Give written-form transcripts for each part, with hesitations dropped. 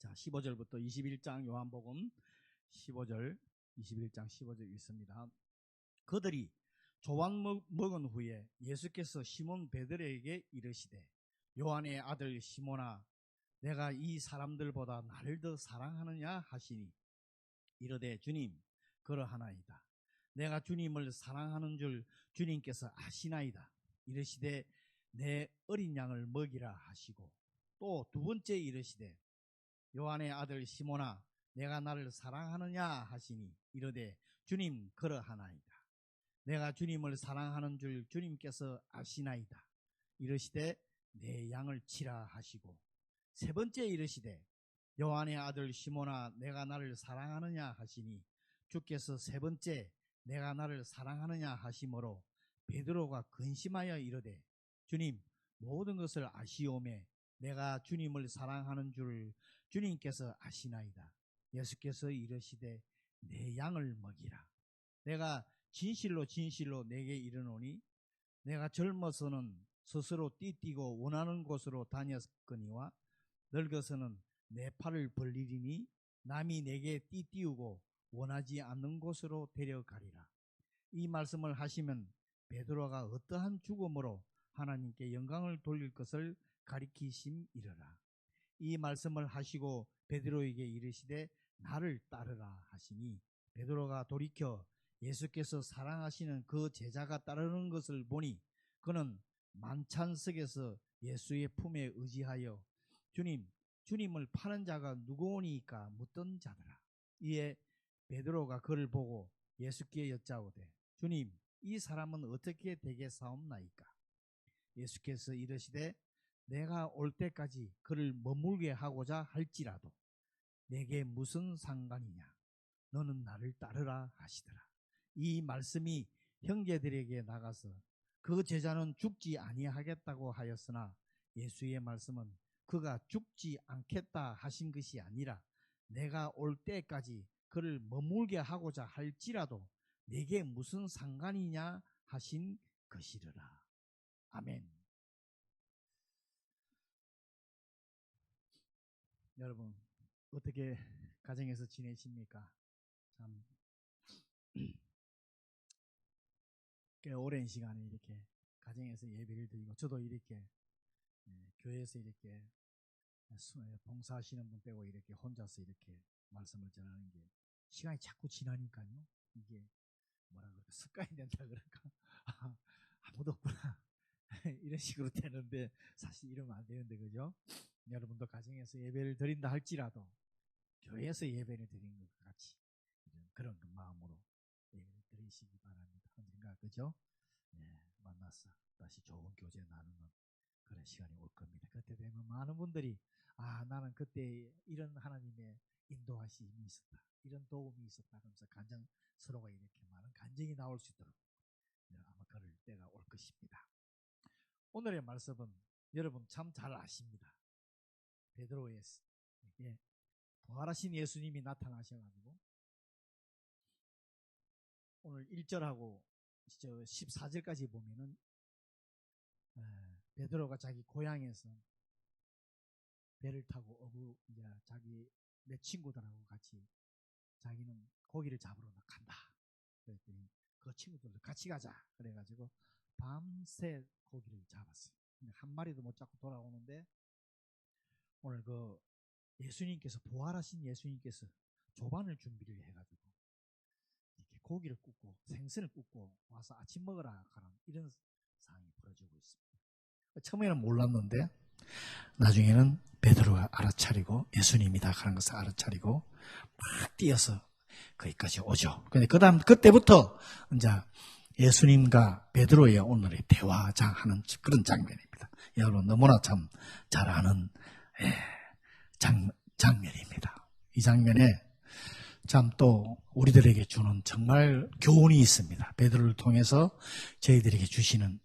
자, 15절부터 21장 요한복음 15절, 21장 15절 있습니다. 그들이 조각 먹은 후에 예수께서 시몬 베드로에게 이르시되 요한의 아들 시몬아 내가 이 사람들보다 나를 더 사랑하느냐 하시니 이르되 주님 그러하나이다. 내가 주님을 사랑하는 줄 주님께서 아시나이다. 이르시되 내 어린 양을 먹이라 하시고 또 두 번째 이르시되 요한의 아들 시몬아 내가 나를 사랑하느냐 하시니 이르되 주님 그러하나이다. 내가 주님을 사랑하는 줄 주님께서 아시나이다. 이르시되 내 양을 치라 하시고 세 번째 이르시되 요한의 아들 시몬아 내가 나를 사랑하느냐 하시니 주께서 세 번째 내가 나를 사랑하느냐 하시므로 베드로가 근심하여 이르되 주님 모든 것을 아시오매 내가 주님을 사랑하는 줄 주님께서 아시나이다. 예수께서 이르시되 내 양을 먹이라. 내가 진실로 진실로 내게 이르노니 내가 젊어서는 스스로 띠뛰고 원하는 곳으로 다녔거니와 늙어서는 내 팔을 벌리리니 남이 내게 띠띠우고 원하지 않는 곳으로 데려가리라. 이 말씀을 하시면 베드로가 어떠한 죽음으로 하나님께 영광을 돌릴 것을 가리키심이러라. 이 말씀을 하시고 베드로에게 이르시되 나를 따르라 하시니 베드로가 돌이켜 예수께서 사랑하시는 그 제자가 따르는 것을 보니 그는 만찬석에서 예수의 품에 의지하여 주님을 파는 자가 누구오니까 묻던 자더라. 이에 베드로가 그를 보고 예수께 여짜오되 주님 이 사람은 어떻게 되겠사옵나이까? 예수께서 이르시되 내가 올 때까지 그를 머물게 하고자 할지라도 내게 무슨 상관이냐? 너는 나를 따르라 하시더라. 이 말씀이 형제들에게 나가서 그 제자는 죽지 아니하겠다고 하였으나 예수의 말씀은 그가 죽지 않겠다 하신 것이 아니라 내가 올 때까지 그를 머물게 하고자 할지라도 내게 무슨 상관이냐 하신 것이르라. 아멘. 여러분 어떻게 가정에서 지내십니까? 참 꽤 오랜 시간에 이렇게 가정에서 예배를 드리고 저도 이렇게 교회에서 이렇게 봉사하시는 분 빼고 이렇게 혼자서 이렇게 말씀을 전하는 게 시간이 자꾸 지나니까요 이게 뭐라 그럴까 습관이 된다 그럴까 아무도 없구나 이런 식으로 되는데 사실 이러면 안 되는데 그죠? 여러분도 가정에서 예배를 드린다 할지라도 교회에서 예배를 드리는 것과 같이 그런 마음으로 예배를 드리시기 바랍니다. 언젠가 그죠? 네, 만나서 다시 좋은 교제 나누는 그런 시간이 올 겁니다. 그때 되면 많은 분들이 나는 그때 이런 하나님의 인도하심이 있었다, 이런 도움이 있었다 하면서 서로가 이렇게 많은 간증이 나올 수 있도록 아마 그럴 때가 올 것입니다. 오늘의 말씀은 여러분 참 잘 아십니다. 베드로에게 부활하신 예수님이 나타나셔가지고 오늘 1절하고 14절까지 보면은 베드로가 자기 고향에서 배를 타고 이제 자기 몇 친구들하고 같이 자기는 고기를 잡으러 간다. 그랬더니 그 친구들도 같이 가자. 그래가지고 밤새 고기를 잡았어요. 근데 한 마리도 못 잡고 돌아오는데 오늘 그 예수님께서 부활하신 예수님께서 조반을 준비를 해가지고 이렇게 고기를 굽고 생선을 굽고 와서 아침 먹으라 하는 이런 상황이 벌어지고 있습니다. 처음에는 몰랐는데 나중에는 베드로가 알아차리고 예수님이다 하는 것을 알아차리고 막 뛰어서 거기까지 오죠. 근데 그때부터 이제 예수님과 베드로의 오늘의 대화하는 그런 장면입니다. 여러분 너무나 참 잘 아는 장면입니다. 이 장면에 참 또 우리들에게 주는 정말 교훈이 있습니다. 베드로를 통해서 저희들에게 주시는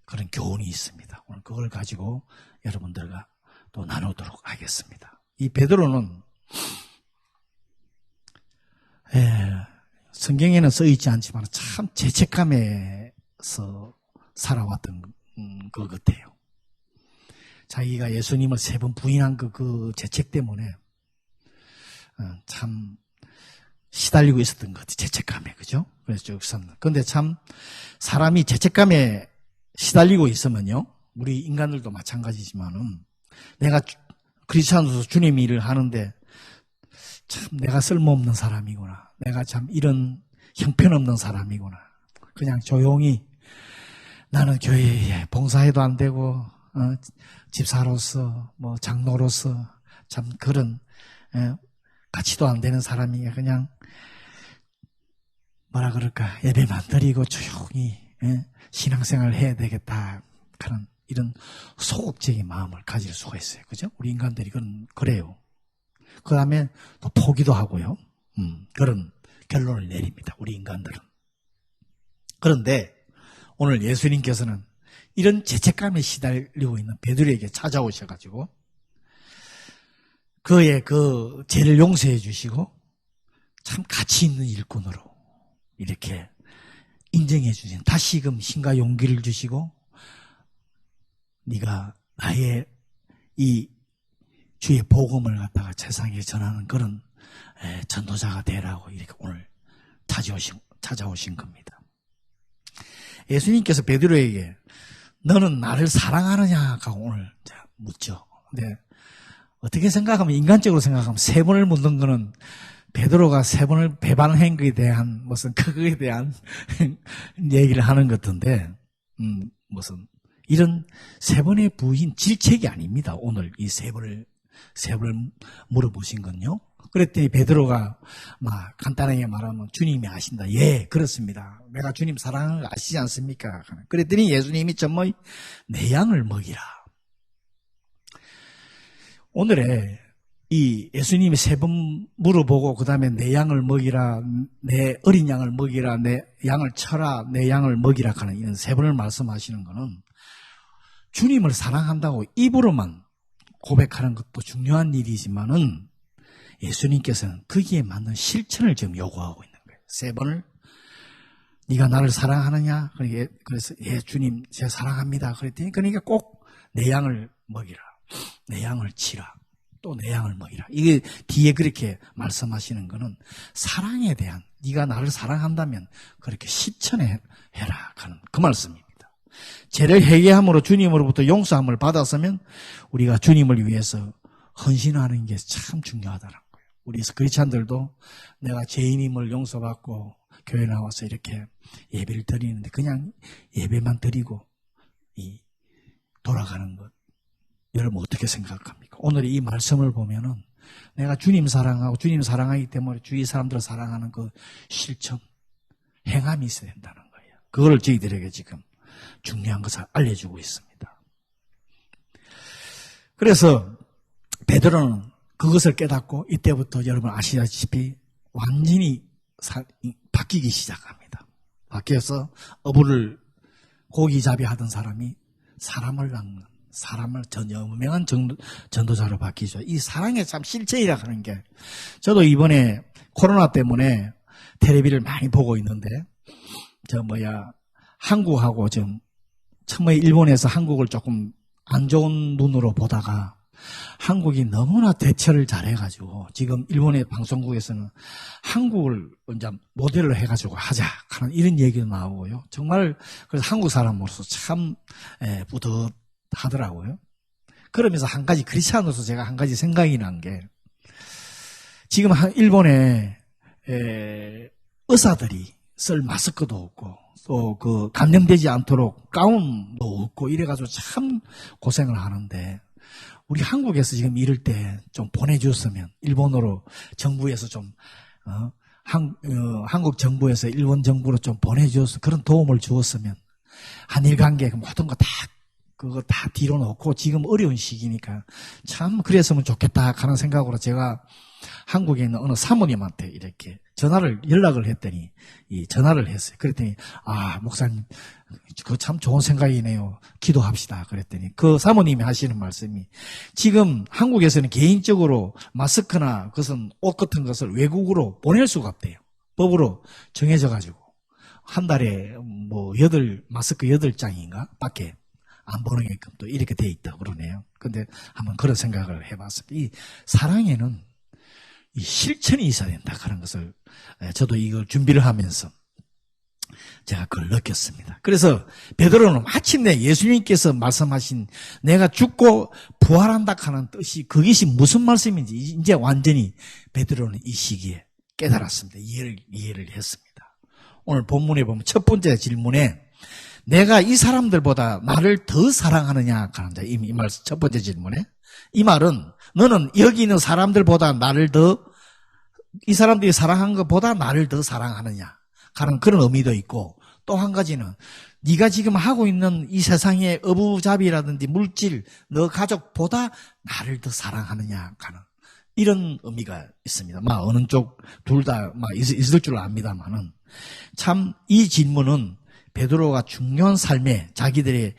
그런 교훈이 있습니다. 오늘 그걸 가지고 여러분들과 또 나누도록 하겠습니다. 이 베드로는 성경에는 써있지 않지만 참 죄책감에서 살아왔던 것 같아요. 자기가 예수님을 3번 부인한 그 죄책 때문에 참 시달리고 있었던 것 같아요. 죄책감에, 그죠? 그래서 쭉 삽니다. 근데 참 사람이 죄책감에 시달리고 있으면요, 우리 인간들도 마찬가지지만은 내가 크리스찬으로서 주님 일을 하는데 참 내가 쓸모없는 사람이구나, 내가 참 이런 형편없는 사람이구나, 그냥 조용히 나는 교회에 봉사해도 안 되고 집사로서 뭐 장로로서 참 그런 가치도 안 되는 사람이 그냥 뭐라 그럴까, 예배만 드리고 조용히 신앙생활을 해야 되겠다, 그런 이런 소극적인 마음을 가질 수가 있어요. 그죠? 우리 인간들이 그래요. 그 다음에 또 포기도 하고요. 그런 결론을 내립니다. 우리 인간들은. 그런데 오늘 예수님께서는 이런 죄책감에 시달리고 있는 베드로에게 찾아오셔가지고 그의 그 죄를 용서해 주시고 참 가치 있는 일꾼으로 이렇게 인정해 주신, 다시금 힘과 용기를 주시고 네가 나의 이 주의 복음을 갖다가 세상에 전하는 그런 전도자가 되라고 이렇게 오늘 찾아오신 겁니다. 예수님께서 베드로에게 너는 나를 사랑하느냐가 오늘 묻죠. 근데 어떻게 생각하면, 인간적으로 생각하면 세 번을 묻는 거는 베드로가 세 번을 배반한 것에 대한 무슨 그거에 대한 얘기를 하는 것 같은데, 무슨 이런 세 번의 부인 질책이 아닙니다. 오늘 이 세 번을 물어보신 건요. 그랬더니 베드로가 막 간단하게 말하면 주님이 아신다. 예, 그렇습니다. 내가 주님 사랑하는 거 아시지 않습니까? 그랬더니 예수님이 정말 내 양을 먹이라. 오늘의 이 예수님이 세 번 물어보고 그 다음에 내 양을 먹이라, 내 어린 양을 먹이라, 내 양을 쳐라, 내 양을 먹이라 하는 이런 세 번을 말씀하시는 것은 주님을 사랑한다고 입으로만 고백하는 것도 중요한 일이지만은 예수님께서는 거기에 맞는 실천을 지금 요구하고 있는 거예요. 세 번을 네가 나를 사랑하느냐? 그래서 예 주님 제가 사랑합니다. 그랬더니 그러니까 꼭 내 양을 먹이라, 내 양을 치라, 또 내 양을 먹이라. 이게 뒤에 그렇게 말씀하시는 거는 사랑에 대한, 네가 나를 사랑한다면 그렇게 실천해라 하는 그 말씀입니다. 죄를 회개함으로 주님으로부터 용서함을 받았으면 우리가 주님을 위해서 헌신하는 게 참 중요하다는 거예요. 우리 크리스찬들도 내가 죄인임을 용서받고 교회 나와서 이렇게 예배를 드리는데 그냥 예배만 드리고 돌아가는 것, 여러분 어떻게 생각합니까? 오늘 이 말씀을 보면은 내가 주님 사랑하고 주님 사랑하기 때문에 주위 사람들을 사랑하는 그 실천, 행함이 있어야 된다는 거예요. 그거를 저희들에게 지금 중요한 것을 알려주고 있습니다. 그래서 베드로는 그것을 깨닫고 이때부터 여러분 아시다시피 완전히 바뀌기 시작합니다. 바뀌어서 어부를 고기잡이 하던 사람이 사람을 낚는, 사람을 유명한 전도자로 바뀌죠. 이 사랑의 참 실체이라 하는 게, 저도 이번에 코로나 때문에 텔레비를 많이 보고 있는데 한국하고 지금 처음에 일본에서 한국을 조금 안 좋은 눈으로 보다가 한국이 너무나 대처를 잘해가지고 지금 일본의 방송국에서는 한국을 이제 모델로 해가지고 하자 하는 이런 얘기도 나오고요. 정말 그래서 한국 사람으로서 참 뿌듯하더라고요. 그러면서 한 가지 크리스찬으로서 제가 한 가지 생각이 난 게, 지금 일본에 의사들이 쓸 마스크도 없고 또 그 감염되지 않도록 가운도 없고 이래가지고 참 고생을 하는데, 우리 한국에서 지금 이럴 때 좀 보내줬으면, 일본으로 정부에서 좀 한국 정부에서 일본 정부로 좀 보내줘서 그런 도움을 주었으면 한일 관계 모든 거 다 그거 다 뒤로 놓고 지금 어려운 시기니까 참 그랬으면 좋겠다 하는 생각으로 제가 한국에 있는 어느 사모님한테 이렇게 연락을 했더니 전화를 했어요. 그랬더니 목사님 그거 참 좋은 생각이네요. 기도합시다. 그랬더니 그 사모님이 하시는 말씀이, 지금 한국에서는 개인적으로 마스크나 그것은 옷 같은 것을 외국으로 보낼 수가 없대요. 법으로 정해져 가지고 한 달에 마스크 8장인가 밖에 안 보내게끔 또 이렇게 돼 있다고 그러네요. 근데 한번 그런 생각을 해봤습니다. 이 사랑에는 이 실천이 있어야 된다 하는 것을 저도 이걸 준비를 하면서 제가 그걸 느꼈습니다. 그래서 베드로는 마침내 예수님께서 말씀하신 내가 죽고 부활한다 하는 뜻이 그것이 무슨 말씀인지 이제 완전히 베드로는 이 시기에 깨달았습니다. 이해를 했습니다. 오늘 본문에 보면 첫 번째 질문에 내가 이 사람들보다 나를 더 사랑하느냐 하는 이 말 첫 번째 질문에 이 말은 너는 여기 있는 사람들보다 나를 더 이 사람들이 사랑한 것보다 나를 더 사랑하느냐 하는 그런 의미도 있고 또 한 가지는 네가 지금 하고 있는 이 세상의 어부잡이라든지 물질 너 가족보다 나를 더 사랑하느냐 하는 이런 의미가 있습니다. 어느 쪽 둘 다 있을 줄 압니다만은 참 이 질문은 베드로가 중요한 자기들의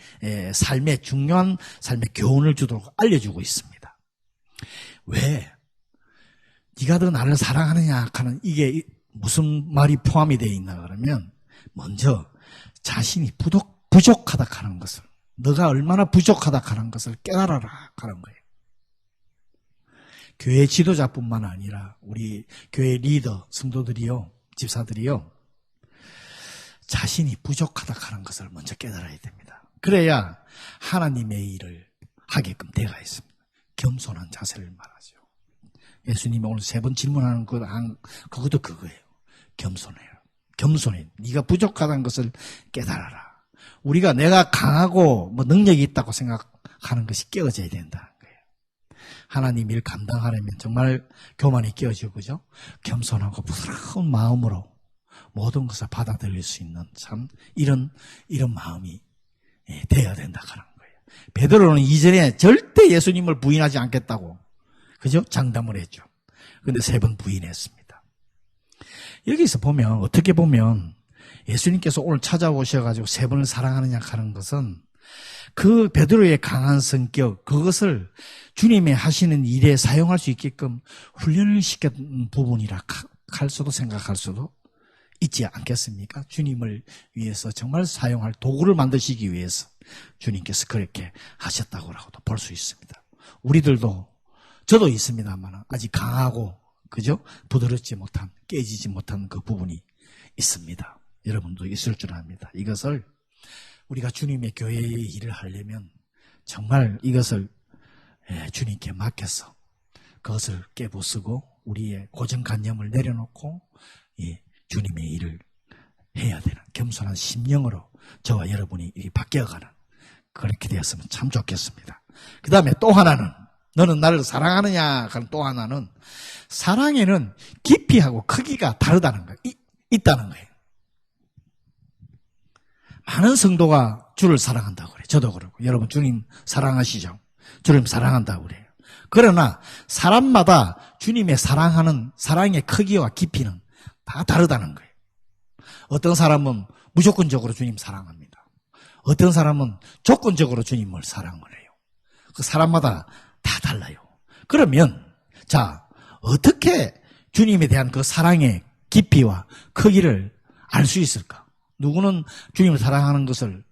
삶의 중요한 삶의 교훈을 주도록 알려주고 있습니다. 왜? 네가 더 나를 사랑하느냐 하는 이게 무슨 말이 포함이 되어 있나 그러면 먼저 자신이 부족하다 하는 것을 너가 얼마나 부족하다 하는 것을 깨달아라 하는 거예요. 교회 지도자뿐만 아니라 우리 교회 리더, 성도들이요, 집사들이요 자신이 부족하다 하는 것을 먼저 깨달아야 됩니다. 그래야 하나님의 일을 하게끔 되어 있습니다. 겸손한 자세를 말하죠. 예수님이 오늘 3번 질문하는 그것도 그거예요. 겸손해. 네가 부족하다는 것을 깨달아라. 우리가 내가 강하고 능력이 있다고 생각하는 것이 깨어져야 된다는 거예요. 하나님 일 감당하려면 정말 교만이 깨어지고 그죠? 겸손하고 부드러운 마음으로 모든 것을 받아들일 수 있는 참 이런 마음이 되어야 된다 하는 거예요. 베드로는 이전에 절대 예수님을 부인하지 않겠다고 그죠? 장담을 했죠. 그런데 3번 부인했습니다. 여기서 보면 어떻게 보면 예수님께서 오늘 찾아오셔가지고 3번을 사랑하느냐 하는 것은 그 베드로의 강한 성격 그것을 주님의 하시는 일에 사용할 수 있게끔 훈련을 시켰던 부분이라 할 수도 생각할 수도 있지 않겠습니까? 주님을 위해서 정말 사용할 도구를 만드시기 위해서 주님께서 그렇게 하셨다고라고도 볼 수 있습니다. 우리들도 저도 있습니다만 아직 강하고 그죠? 부드럽지 못한 깨지지 못한 그 부분이 있습니다. 여러분도 있을 줄 압니다. 이것을 우리가 주님의 교회의 일을 하려면 정말 이것을 주님께 맡겨서 그것을 깨부수고 우리의 고정관념을 내려놓고 주님의 일을 해야 되는 겸손한 심령으로 저와 여러분이 일이 바뀌어가는 그렇게 되었으면 참 좋겠습니다. 그 다음에 또 하나는 너는 나를 사랑하느냐 하는 또 하나는 사랑에는 깊이하고 크기가 다르다는 거예요. 있다는 거예요. 많은 성도가 주를 사랑한다고 그래요. 저도 그러고 여러분 주님 사랑하시죠? 주님 사랑한다고 그래요. 그러나 사람마다 주님의 사랑하는 사랑의 크기와 깊이는 다 다르다는 거예요. 어떤 사람은 무조건적으로 주님 사랑합니다. 어떤 사람은 조건적으로 주님을 사랑을 해요. 그 사람마다 다 달라요. 그러면 자 어떻게 주님에 대한 그 사랑의 깊이와 크기를 알 수 있을까? 누구는 주님을 사랑하는 것을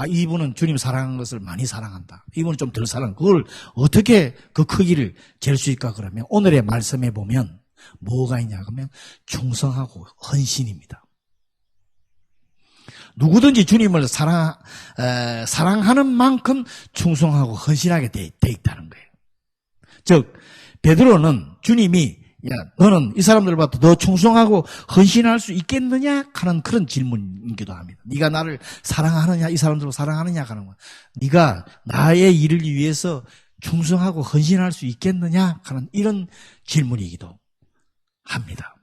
이분은 주님 사랑하는 것을 많이 사랑한다. 이분은 좀 덜 사랑한다. 그걸 어떻게 그 크기를 잴 수 있을까? 그러면 오늘의 말씀에 보면 뭐가 있냐 그러면 충성하고 헌신입니다. 누구든지 주님을 사랑하는 만큼 충성하고 헌신하게 돼 있다는 거예요. 즉 베드로는 주님이 너는 이 사람들보다 더 충성하고 헌신할 수 있겠느냐 하는 그런 질문이기도 합니다. 네가 나를 사랑하느냐 이 사람들을 사랑하느냐 하는 거. 네가 나의 일을 위해서 충성하고 헌신할 수 있겠느냐 하는 이런 질문이기도 합니다.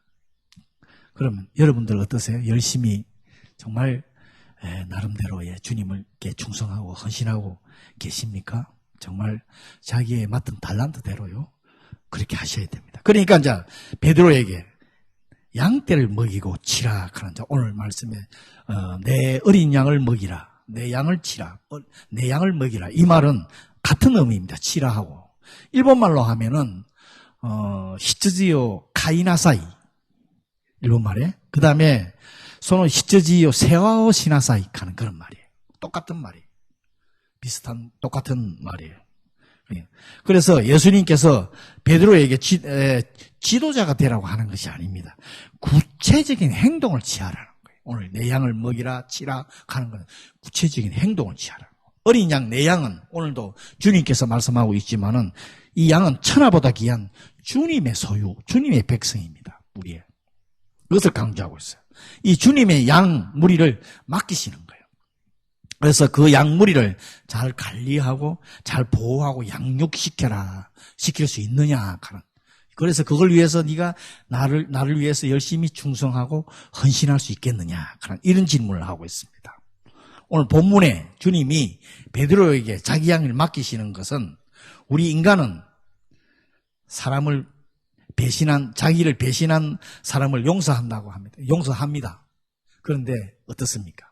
그러면 여러분들 어떠세요? 열심히 정말 나름대로의 주님께 충성하고 헌신하고 계십니까? 정말 자기의 맡은 달란트대로요. 그렇게 하셔야 됩니다. 그러니까 이제 베드로에게 양떼를 먹이고 치라 하는 오늘 말씀에 내 어린 양을 먹이라, 내 양을 치라, 내 양을 먹이라 이 말은 같은 의미입니다. 치라하고 일본말로 하면은 히츠지요 카이나사이 일본말에 그 다음에 소노 히츠지요 세와오 시나사이 하는 그런 말이에요. 똑같은 말이에요. 똑같은 말이에요. 그래서 예수님께서 베드로에게 지도자가 되라고 하는 것이 아닙니다. 구체적인 행동을 취하라는 거예요. 오늘 내 양을 먹이라 치라 하는 것은 구체적인 행동을 취하라는 거예요. 어린 양 내 양은 오늘도 주님께서 말씀하고 있지만은 이 양은 천하보다 귀한 주님의 소유, 주님의 백성입니다. 우리의. 그것을 강조하고 있어요. 이 주님의 양 무리를 맡기시는 거예요. 그래서 그 양 무리를 잘 관리하고 잘 보호하고 양육시켜라. 시킬 수 있느냐 하는. 그래서 그걸 위해서 네가 나를 위해서 열심히 충성하고 헌신할 수 있겠느냐 하는 이런 질문을 하고 있습니다. 오늘 본문에 주님이 베드로에게 자기 양을 맡기시는 것은 우리 인간은 자기를 배신한 사람을 용서한다고 합니다. 용서합니다. 그런데 어떻습니까?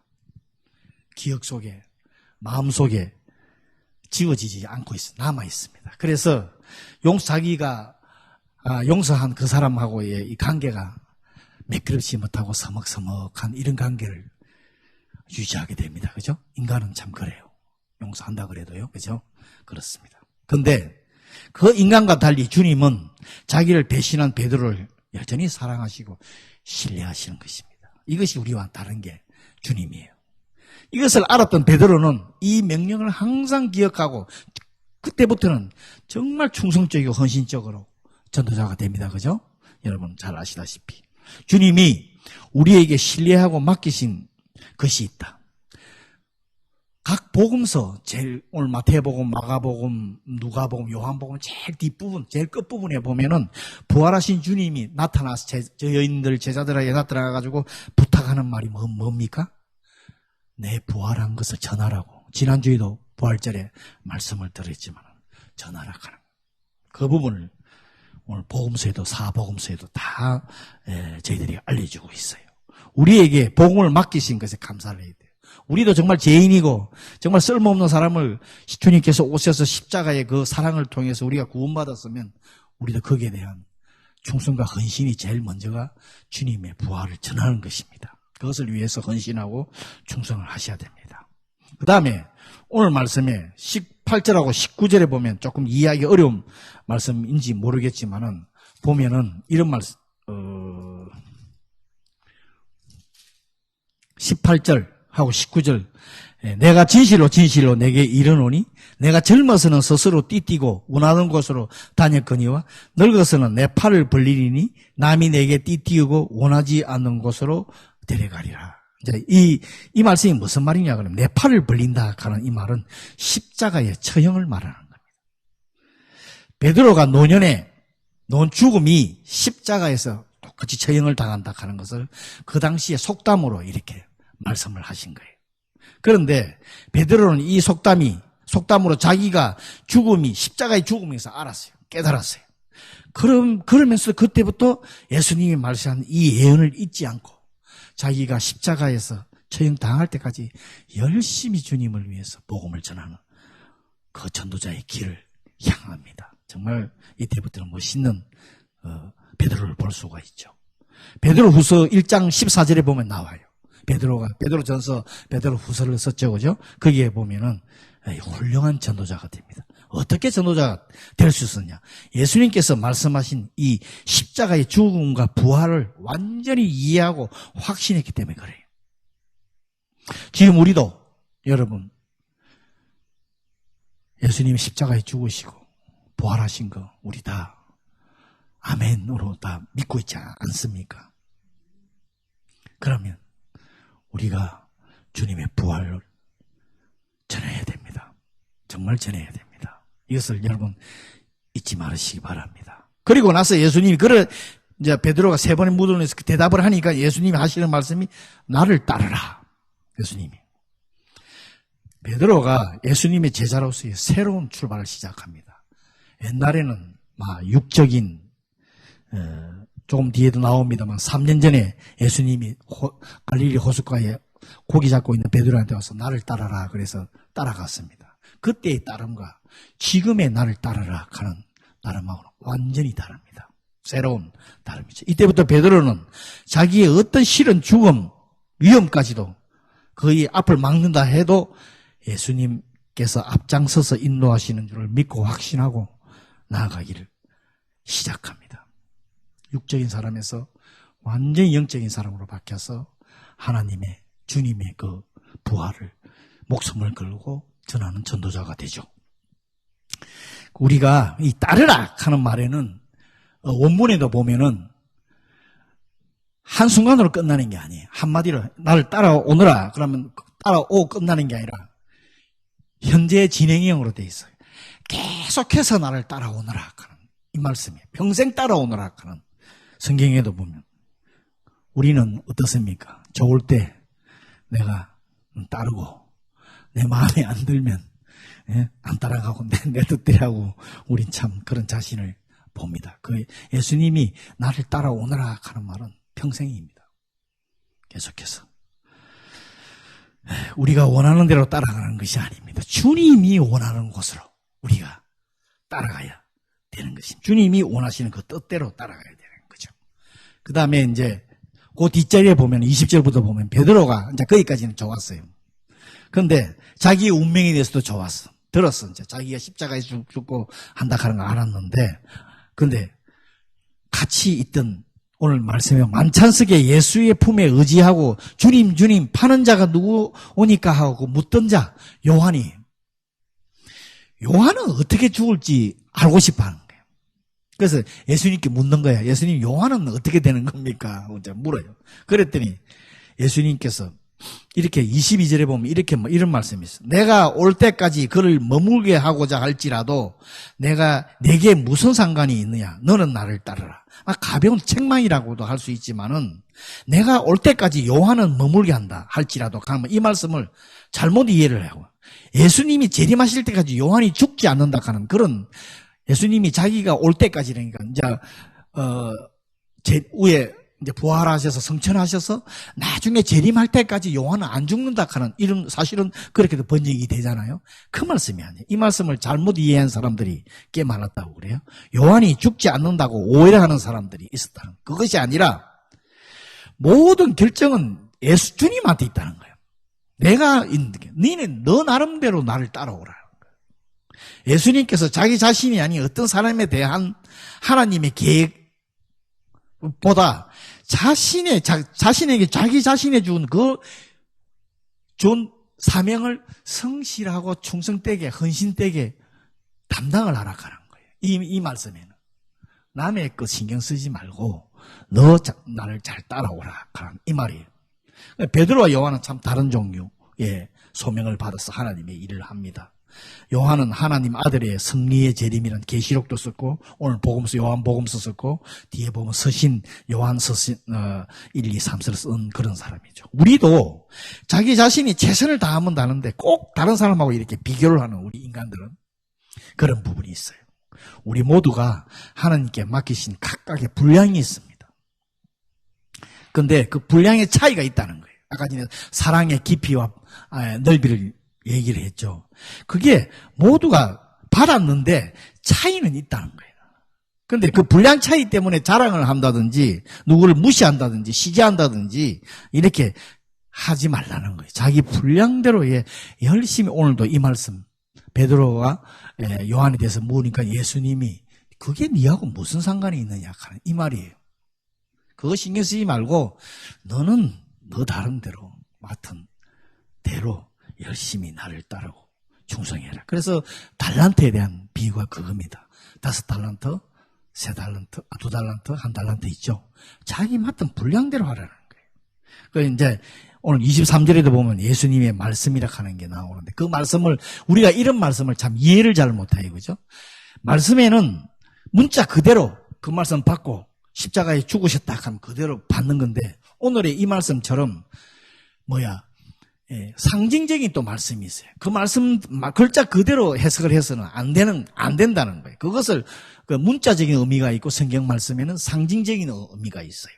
기억 속에, 마음 속에 지워지지 않고 남아 있습니다. 그래서 자기가 용서한 그 사람하고의 이 관계가 매끄럽지 못하고 서먹서먹한 이런 관계를 유지하게 됩니다. 그죠? 인간은 참 그래요. 용서한다 그래도요. 그죠? 그렇습니다. 근데 그 인간과 달리 주님은 자기를 배신한 베드로를 여전히 사랑하시고 신뢰하시는 것입니다. 이것이 우리와 다른 게 주님이에요. 이것을 알았던 베드로는 이 명령을 항상 기억하고 그때부터는 정말 충성적이고 헌신적으로 전도자가 됩니다. 그죠? 여러분 잘 아시다시피 주님이 우리에게 신뢰하고 맡기신 것이 있다. 각 복음서 오늘 마태복음, 마가복음, 누가복음, 요한복음 제일 뒷부분, 제일 끝부분에 보면은 부활하신 주님이 나타나서 저 여인들 제자들에게 나타나가지고 부탁하는 말이 뭡니까? 내 부활한 것을 전하라고. 지난주에도 부활절에 말씀을 드렸지만 전하라 하는 그 부분을 오늘 복음서에도 사복음서에도 다 저희들이 알려주고 있어요. 우리에게 복음을 맡기신 것에 감사를 해야 돼요. 우리도 정말 죄인이고 정말 쓸모없는 사람을 주님께서 오셔서 십자가의 그 사랑을 통해서 우리가 구원받았으면 우리도 거기에 대한 충성과 헌신이 제일 먼저가 주님의 부활을 전하는 것입니다. 그것을 위해서 헌신하고 충성을 하셔야 됩니다. 그 다음에 오늘 말씀에 18절하고 19절에 보면 조금 이해하기 어려운 말씀인지 모르겠지만은 보면은 이런 말씀 18절하고 19절 내가 진실로 내게 이르노니 내가 젊어서는 스스로 띠띠고 원하는 곳으로 다녔거니와 늙어서는 내 팔을 벌리리니 남이 내게 띠띠우고 원하지 않는 곳으로 데려가리라. 이제 이 말씀이 무슨 말이냐 그러면 내 팔을 벌린다 하는 이 말은 십자가의 처형을 말하는 겁니다. 베드로가 논 죽음이 십자가에서 똑같이 처형을 당한다 하는 것을 그 당시에 속담으로 이렇게 말씀을 하신 거예요. 그런데 베드로는 이 속담으로 자기가 십자가의 죽음에서 알았어요. 깨달았어요. 그러면서 그때부터 예수님이 말씀한 이 예언을 잊지 않고 자기가 십자가에서 처형당할 때까지 열심히 주님을 위해서 복음을 전하는 그 전도자의 길을 향합니다. 정말 이때부터는 멋있는 베드로를 볼 수가 있죠. 베드로후서 1장 14절에 보면 나와요. 베드로전서, 베드로후서를 썼죠, 그죠? 거기에 보면은 훌륭한 전도자가 됩니다. 어떻게 전도자가 될 수 있었냐? 예수님께서 말씀하신 이 십자가의 죽음과 부활을 완전히 이해하고 확신했기 때문에 그래요. 지금 우리도 여러분 예수님이 십자가에 죽으시고 부활하신 거 우리 다 아멘으로 다 믿고 있지 않습니까? 그러면 우리가 주님의 부활을 전해야 됩니다. 정말 전해야 됩니다. 이것을 여러분 잊지 말으시기 바랍니다. 그리고 나서 예수님이 이제 베드로가 3번의 무덤에서 대답을 하니까 예수님이 하시는 말씀이 나를 따르라. 예수님이. 베드로가 예수님의 제자로서의 새로운 출발을 시작합니다. 옛날에는 육적인 조금 뒤에도 나옵니다만 3년 전에 예수님이 갈릴리 호숫가에 고기 잡고 있는 베드로한테 와서 나를 따라라 그래서 따라갔습니다. 그때의 따름과 지금의 나를 따르라 하는 따름하고는 완전히 다릅니다. 새로운 따름이죠. 이때부터 베드로는 자기의 어떤 싫은 죽음, 위험까지도 거의 앞을 막는다 해도 예수님께 하나님께서 앞장서서 인도하시는 줄을 믿고 확신하고 나아가기를 시작합니다. 육적인 사람에서 완전히 영적인 사람으로 바뀌어서 하나님의, 주님의 그 부활을 목숨을 걸고 전하는 전도자가 되죠. 우리가 이 따르라 하는 말에는 원문에도 보면은 한순간으로 끝나는 게 아니에요. 한마디로 나를 따라오너라 그러면 따라오 끝나는 게 아니라 현재 진행형으로 돼 있어요. 계속해서 나를 따라오너라 하는 이 말씀이에요. 평생 따라오너라 하는 성경에도 보면 우리는 어떻습니까? 좋을 때 내가 따르고 내 마음에 안 들면 안 따라가고 내 뜻대로 하고 우린 참 그런 자신을 봅니다. 그 예수님이 나를 따라오너라 하는 말은 평생입니다. 계속해서 우리가 원하는 대로 따라가는 것이 아닙니다. 주님이 원하는 곳으로 우리가 따라가야 되는 것입니다. 주님이 원하시는 그 뜻대로 따라가야 되는 거죠. 그 다음에 이제 그 뒷자리에 보면 20절부터 보면 베드로가 이제 거기까지는 좋았어요. 그런데 자기의 운명에 대해서도 좋았어. 들었어. 이제 자기가 십자가에 죽고 한다 하는 거 알았는데, 근데 같이 있던 오늘 말씀에 만찬석에 예수의 품에 의지하고 주님 파는 자가 누구 오니까 하고 묻던 자 요한은 어떻게 죽을지 알고 싶어 하는 거예요. 그래서 예수님께 묻는 거야. 예수님, 요한은 어떻게 되는 겁니까? 이제 물어요. 그랬더니 예수님께서 이렇게 22절에 보면 이렇게 이런 말씀이 있어요. 내가 올 때까지 그를 머물게 하고자 할지라도 내게 무슨 상관이 있느냐? 너는 나를 따르라. 가벼운 책망이라고도 할 수 있지만은 내가 올 때까지 요한은 머물게 한다 할지라도 그러면 이 말씀을 잘못 이해를 하고 예수님이 재림하실 때까지 요한이 죽지 않는다 하는 그런 예수님이 자기가 올 때까지라니까 이제 후에 이제 부활하셔서 성천하셔서 나중에 재림할 때까지 요한은 안 죽는다 하는 이런 사실은 그렇게도 번역이 되잖아요. 그 말씀이 아니에요. 이 말씀을 잘못 이해한 사람들이 꽤 많았다고 그래요. 요한이 죽지 않는다고 오해를 하는 사람들이 있었다는 그것이 아니라 모든 결정은 예수 주님한테 있다는 거예요. 내가 있는 게 너는 너 나름대로 나를 따라오라. 예수님께서 자기 자신이 아닌 어떤 사람에 대한 하나님의 계획보다 자신에게 자기 자신에 준 사명을 성실하고 충성되게 헌신되게 담당을 하라 하는 거예요. 이 말씀에는 남의 것 신경 쓰지 말고 너 나를 잘 따라오라 하는 이 말이에요. 베드로와 요한은 참 다른 종류의 소명을 받아서 하나님의 일을 합니다. 요한은 하나님 아들의 승리의 재림이라는 계시록도 썼고 오늘 복음서 요한복음서 썼고 뒤에 보면 서신 요한 서신 1, 2, 3서를 쓴 그런 사람이죠. 우리도 자기 자신이 최선을 다하면 다는데 꼭 다른 사람하고 이렇게 비교를 하는 우리 인간들은 그런 부분이 있어요. 우리 모두가 하나님께 맡기신 각각의 분량이 있습니다. 그런데 그 분량의 차이가 있다는 거예요. 아까 전에 사랑의 깊이와 넓이를 얘기를 했죠. 그게 모두가 받았는데 차이는 있다는 거예요. 그런데 그 분량 차이 때문에 자랑을 한다든지 누구를 무시한다든지 시기한다든지 이렇게 하지 말라는 거예요. 자기 분량대로의 열심히 오늘도 이 말씀 베드로와 요한에 대해서 물으니까 예수님이 그게 니하고 무슨 상관이 있느냐 하는 이 말이에요. 그거 신경 쓰지 말고 너는 너 다른 대로 맡은 대로 열심히 나를 따르고 충성해라. 그래서 달란트에 대한 비유가 그겁니다. 5달란트, 3달란트, 2달란트, 1달란트 있죠. 자기 맡은 분량대로 하라는 거예요. 그 이제 오늘 23절에도 보면 예수님의 말씀이라 하는 게 나오는데 그 말씀을 우리가 이런 말씀을 참 이해를 잘 못해요. 그죠? 말씀에는 문자 그대로 그 말씀 받고 십자가에 죽으셨다 하면 그대로 받는 건데 오늘의 이 말씀처럼 상징적인 또 말씀이 있어요. 그 말씀 글자 그대로 해석을 해서는 안 된다는 거예요. 그것을 그 문자적인 의미가 있고 성경 말씀에는 상징적인 의미가 있어요.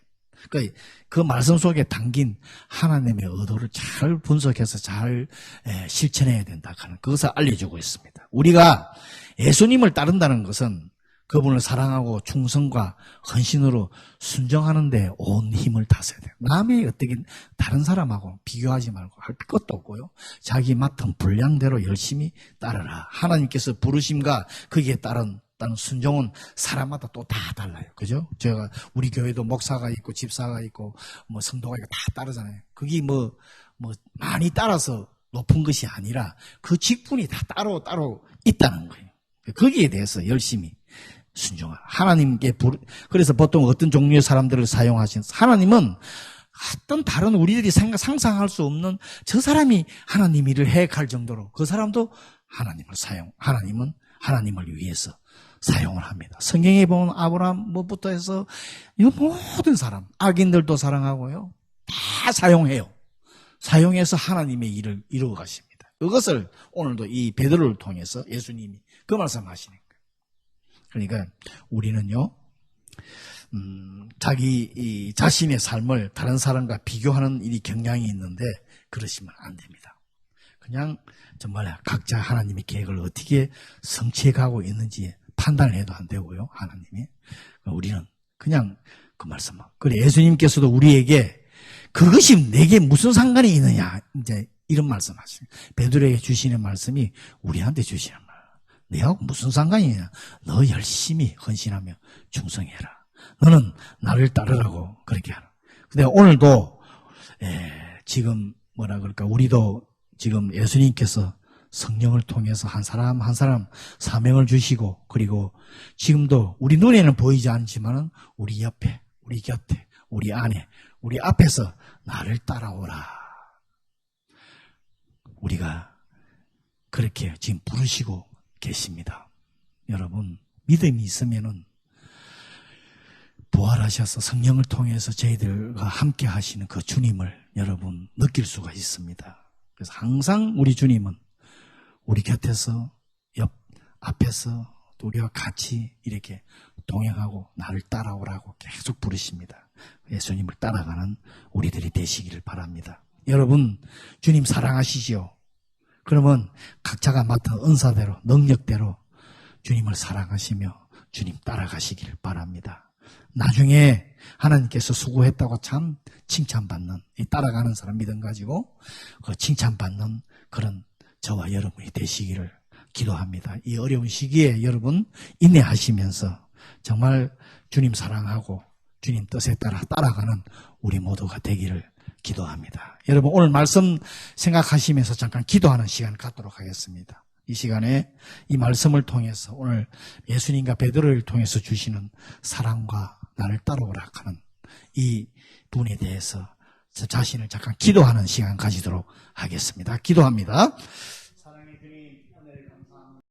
그 말씀 속에 담긴 하나님의 의도를 잘 분석해서 잘 실천해야 된다 하는 그것을 알려주고 있습니다. 우리가 예수님을 따른다는 것은 그분을 사랑하고 충성과 헌신으로 순종하는데 온 힘을 다써야 돼요. 남이 어떻게 다른 사람하고 비교하지 말고 할 것도 없고요. 자기 맡은 분량대로 열심히 따르라. 하나님께서 부르심과 거기에 따른 순종은 사람마다 또 다 달라요. 그죠? 제가 우리 교회도 목사가 있고 집사가 있고 뭐 성도가 있고 다 따르잖아요. 그게 뭐 많이 따라서 높은 것이 아니라 그 직분이 다 따로 있다는 거예요. 거기에 대해서 열심히 순종하라. 하나님께 그래서 보통 어떤 종류의 사람들을 사용하신 하나님은 어떤 다른 우리들이 상상할 수 없는 저 사람이 하나님 일을 해갈 정도로 그 사람도 하나님은 하나님을 위해서 사용을 합니다. 성경에 보면 아브라함 뭐부터 해서 이 모든 사람, 악인들도 사랑하고요. 다 사용해요. 사용해서 하나님의 일을 이루어 가십니다. 그것을 오늘도 이 베드로를 통해서 예수님이 그 말씀하시는 거예요. 그러니까 우리는요, 자기 자신의 삶을 다른 사람과 비교하는 일이 경향이 있는데 그러시면 안 됩니다. 그냥 정말 각자 하나님의 계획을 어떻게 성취해가고 있는지 판단을 해도 안 되고요. 하나님이. 우리는 그냥 그 말씀. 그래 예수님께서도 우리에게 그것이 내게 무슨 상관이 있느냐 이제 이런 말씀하시죠. 베드로에게 주시는 말씀이 우리한테 주시는 말. 내하고 무슨 상관이 있냐. 너 열심히 헌신하며 충성해라. 너는 나를 따르라고 그렇게 하라. 근데 오늘도 지금 뭐라 그럴까 우리도 지금 예수님께서 성령을 통해서 한 사람 한 사람 사명을 주시고 그리고 지금도 우리 눈에는 보이지 않지만은 우리 옆에 우리 곁에 우리 안에 우리 앞에서 나를 따라오라. 우리가 그렇게 지금 부르시고 계십니다. 여러분 믿음이 있으면은 부활하셔서 성령을 통해서 저희들과 함께 하시는 그 주님을 여러분 느낄 수가 있습니다. 그래서 항상 우리 주님은 우리 곁에서 앞에서 우리와 같이 이렇게 동행하고 나를 따라오라고 계속 부르십니다. 예수님을 따라가는 우리들이 되시기를 바랍니다. 여러분 주님 사랑하시지요? 그러면 각자가 맡은 은사대로 능력대로 주님을 사랑하시며 주님 따라가시기를 바랍니다. 나중에 하나님께서 수고했다고 참 칭찬받는 따라가는 사람 믿음 가지고 그 칭찬받는 그런 저와 여러분이 되시기를 기도합니다. 이 어려운 시기에 여러분 인내하시면서 정말 주님 사랑하고 주님 뜻에 따라 따라가는 우리 모두가 되기를 기도합니다. 여러분 오늘 말씀 생각하시면서 잠깐 기도하는 시간 갖도록 하겠습니다. 이 시간에 이 말씀을 통해서 오늘 예수님과 베드로를 통해서 주시는 사랑과 나를 따라오라 하는 이 분에 대해서 저 자신을 잠깐 기도하는 시간 가지도록 하겠습니다. 기도합니다.